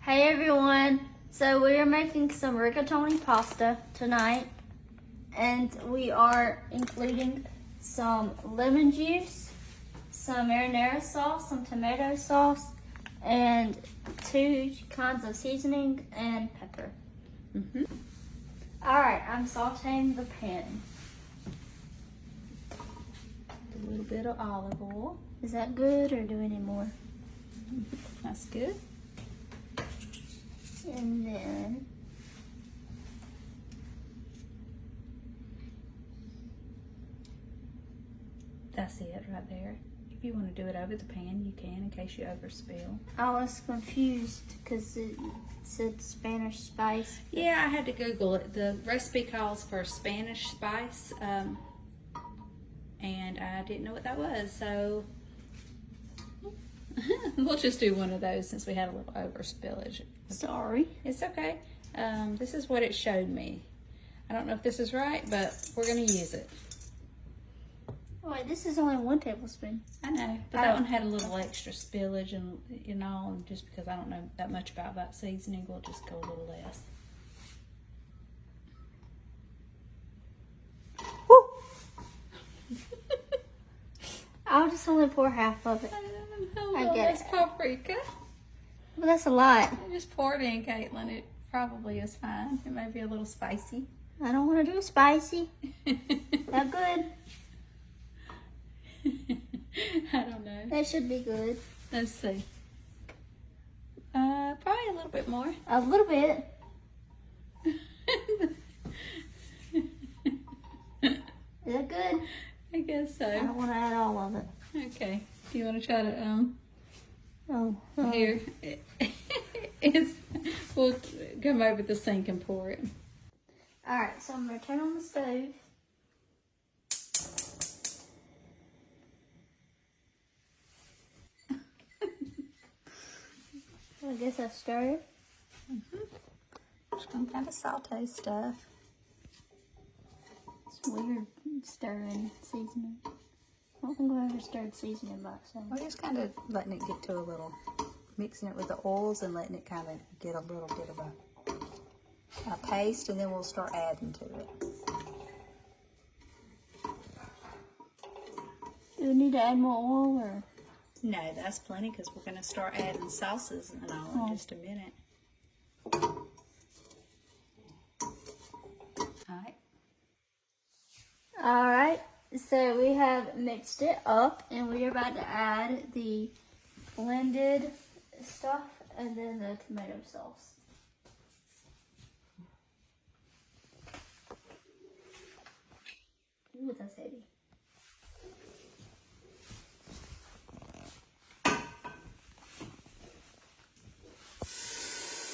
Hey everyone, so we are making some rigatoni pasta tonight, and we are including some lemon juice, some marinara sauce, some tomato sauce, and 2 kinds of seasoning and pepper. Alright, I'm sauteing the pan. A little bit of olive oil. Is that good, or do we need more? That's good. And then That's it right there. If you want to do it over the pan, you can in case you overspill. I was confused because it said Spanish spice. Yeah, I had to Google it. The recipe calls for Spanish spice, and I didn't know what that was, so we'll just do one of those since we had a little overspillage. Sorry. It's okay. This is what it showed me. I don't know if this is right, but we're going to use it. Oh, wait, this is only 1 tablespoon. I know, but that one had a little extra spillage and and just because I don't know that much about that seasoning, we'll just go a little less. I'll just only pour half of it. I get That's paprika. Well, that's a lot. Just pour it in, Caitlin. It probably is fine. It may be a little spicy. I don't want to do spicy. Not good. I don't know. That should be good. Let's see. Probably a little bit more. A little bit. Is that good? I guess so. I don't want to add all of it. Okay. Do you want to try to Oh. here? We'll come over the sink and pour it. All right, so I'm gonna turn on the stove. I guess I stir it. Just gonna kind of saute stuff. It's weird stirring seasoning. I don't think I've ever stirred seasoning by itself. We're just kind of letting it get to a little, mixing it with the oils and letting it kind of get a little bit of a paste, and then we'll start adding to it. Do we need to add more oil, or? No, that's plenty because we're going to start adding sauces and all in just a minute. Alright. Alright, so we have mixed it up, and we are about to add the blended stuff and then the tomato sauce. Ooh, that's heavy.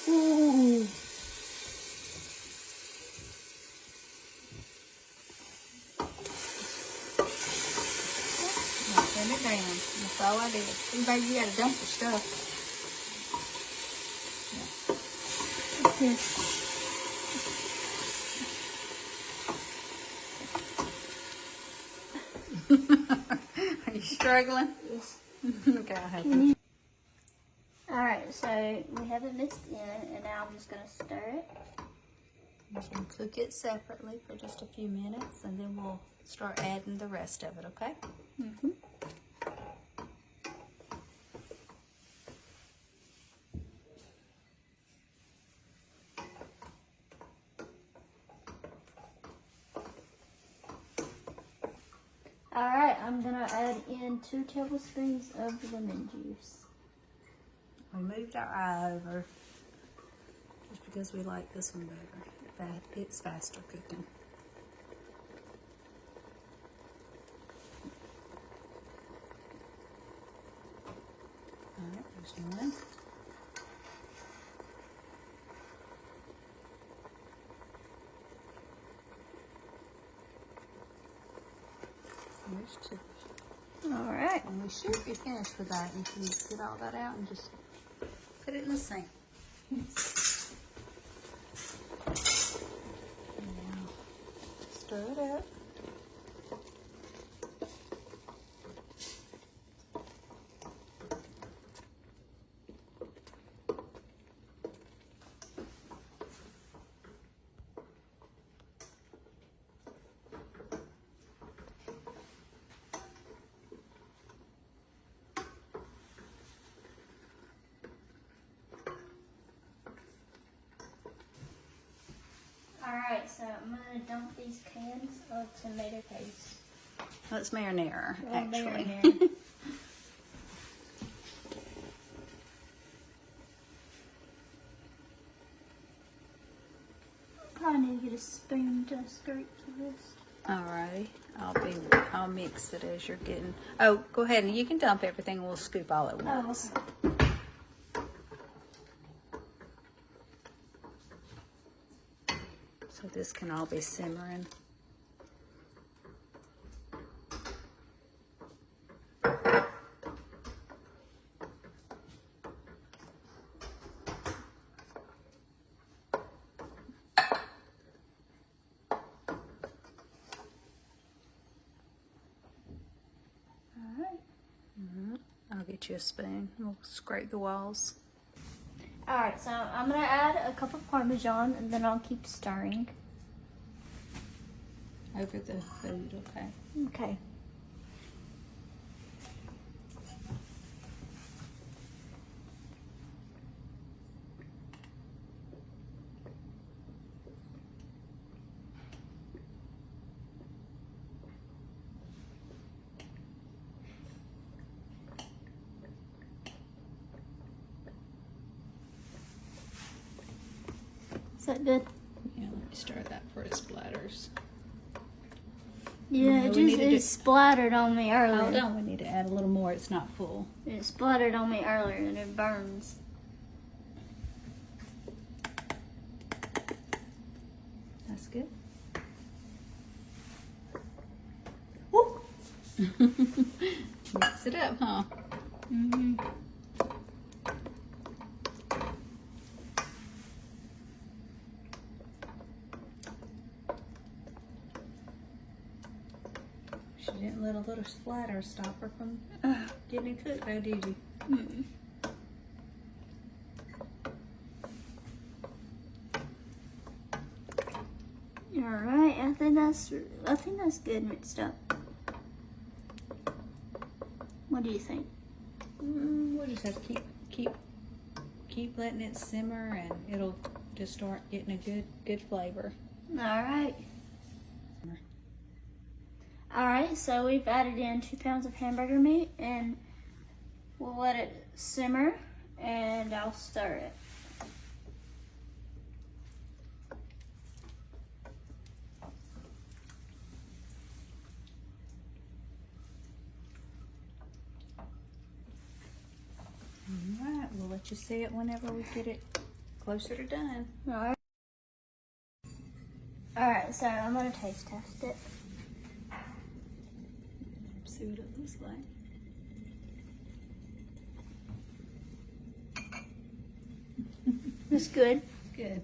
Ooh. Turn it down. That's all I did. Baby, you gotta dump your stuff. Are you struggling? Yes. Okay, I'll help you. Alright, so we have it mixed in, and now I'm just going to stir it. I'm just gonna cook it separately for just a few minutes, and then we'll start adding the rest of it, okay? Alright, I'm going to add in 2 tablespoons of lemon juice. We moved our eye over just because we like this one better. It's faster cooking. Alright, there's one. There's 2. Alright. And we should be finished with that if you get all that out and just put it in the sink. Now, stir it up. so I'm gonna dump these cans of tomato paste. Let's marinara, Well, actually. marinara. Probably need to get a spoon to scrape this. Alrighty, I'll mix it as you're getting. Oh, go ahead and you can dump everything. And we'll scoop all at once. Oh, So this can all be simmering. I'll get you a spoon. We'll scrape the walls. Alright, so I'm gonna add a cup of Parmesan and then I'll keep stirring. Over the food, okay. Okay. Is that good? Yeah, let me stir that for it splatters. Yeah, it splattered on me earlier. Hold on, we need to add a little more. It's not full. It splattered on me earlier and it burns. That's good. Woo! Mix it up, huh? Mm-hmm. She didn't let a little splatter stop her from getting cooked, though, did you? Mm-mm. All right, I think that's good mixed up. What do you think? We'll just have to keep letting it simmer, and it'll just start getting a good flavor. All right. All right, so we've added in 2 pounds of hamburger meat, and we'll let it simmer, and I'll stir it. All right, we'll let you see it whenever we get it closer to done. All right. All right, so I'm gonna taste test it. See what it looks like. It's good. Good.